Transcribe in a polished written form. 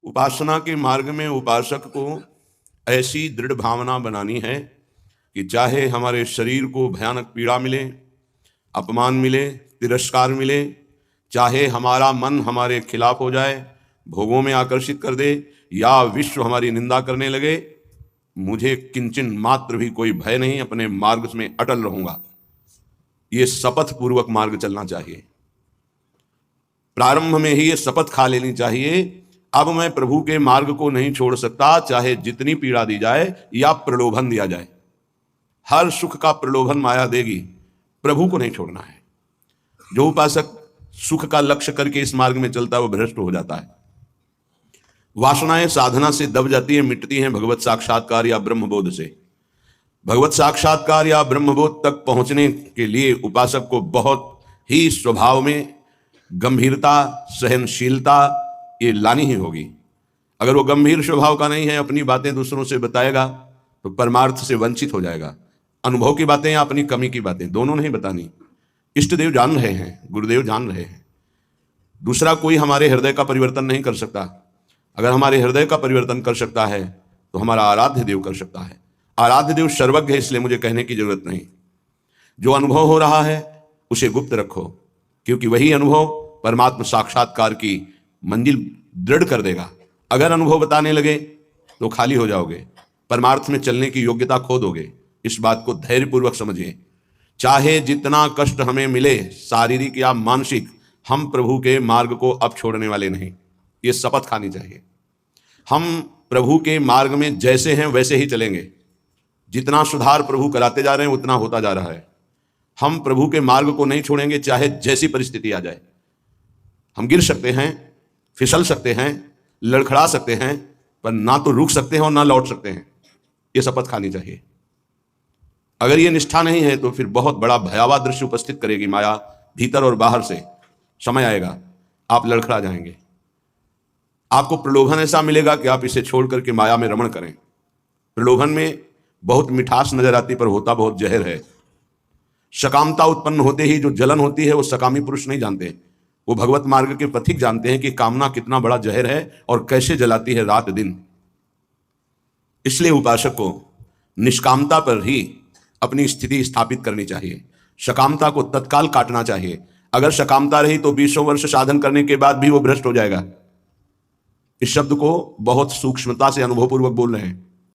उपासना के मार्ग में उपासक को ऐसी दृढ़ भावना बनानी है कि चाहे हमारे शरीर को भयानक पीड़ा मिले, अपमान मिले, तिरस्कार मिले, चाहे हमारा मन हमारे खिलाफ हो जाए, भोगों में आकर्षित कर दे, या विश्व हमारी निंदा करने लगे, मुझे किंचन मात्र भी कोई भय नहीं, अपने मार्ग में अटल रहूंगा। ये शपथ पूर्वक मार्ग चलना चाहिए। प्रारंभ में ही ये शपथ खा लेनी चाहिए, अब मैं प्रभु के मार्ग को नहीं छोड़ सकता, चाहे जितनी पीड़ा दी जाए या प्रलोभन दिया जाए। हर सुख का प्रलोभन माया देगी, प्रभु को नहीं छोड़ना है। जो उपासक सुख का लक्ष्य करके इस मार्ग में चलता है वो भ्रष्ट हो जाता है। वासनाएं साधना से दब जाती हैं, मिटती हैं भगवत साक्षात्कार या ब्रह्मबोध से। भगवत साक्षात्कार या ब्रह्मबोध तक पहुंचने के लिए उपासक को बहुत ही स्वभाव में गंभीरता, सहनशीलता ये लानी ही होगी। अगर वो गंभीर स्वभाव का नहीं है, अपनी बातें दूसरों से बताएगा तो परमार्थ से वंचित हो जाएगा। अनुभव की बातें या अपनी कमी की बातें दोनों नहीं बतानी। इष्टदेव जान रहे हैं, गुरुदेव जान रहे हैं, दूसरा कोई हमारे हृदय का परिवर्तन नहीं कर सकता। अगर हमारे हृदय का परिवर्तन कर सकता है तो हमारा आराध्य देव कर सकता है। आराध्य देव सर्वज्ञ है, इसलिए मुझे कहने की जरूरत नहीं। जो अनुभव हो रहा है उसे गुप्त रखो, क्योंकि वही अनुभव परमात्मा साक्षात्कार की मंजिल दृढ़ कर देगा। अगर अनुभव बताने लगे तो खाली हो जाओगे, परमार्थ में चलने की योग्यता खो दोगे। इस बात को धैर्यपूर्वक समझिए। चाहे जितना कष्ट हमें मिले, शारीरिक या मानसिक, हम प्रभु के मार्ग को अब छोड़ने वाले नहीं। ये शपथ खानी चाहिए। हम प्रभु के मार्ग में जैसे हैं वैसे ही चलेंगे। जितना सुधार प्रभु कराते जा रहे हैं उतना होता जा रहा है। हम प्रभु के मार्ग को नहीं छोड़ेंगे, चाहे जैसी परिस्थिति आ जाए। हम गिर सकते हैं, फिसल सकते हैं, लड़खड़ा सकते हैं, पर ना तो रुक सकते हैं और ना लौट सकते हैं। ये शपथ खानी चाहिए। अगर ये निष्ठा नहीं है तो फिर बहुत बड़ा भयावह दृश्य उपस्थित करेगी माया, भीतर और बाहर से। समय आएगा आप लड़खड़ा जाएंगे। आपको प्रलोभन ऐसा मिलेगा कि आप इसे छोड़ करके माया में रमण करें। प्रलोभन में बहुत मिठास नजर आती, पर होता बहुत जहर है। सकामता उत्पन्न होते ही जो जलन होती है वो सकामी पुरुष नहीं जानते, वो भगवत मार्ग के पथिक जानते हैं कि कामना कितना बड़ा जहर है और कैसे जलाती है रात दिन। इसलिए उपासक को निष्कामता पर ही अपनी स्थिति स्थापित करनी चाहिए। सकामता को तत्काल काटना चाहिए। अगर सकामता रही तो 20 वर्ष साधन करने के बाद भी वो भ्रष्ट हो जाएगा। इस शब्द को बहुत सूक्ष्मता से अनुभवपूर्वक बोल रहे हैं।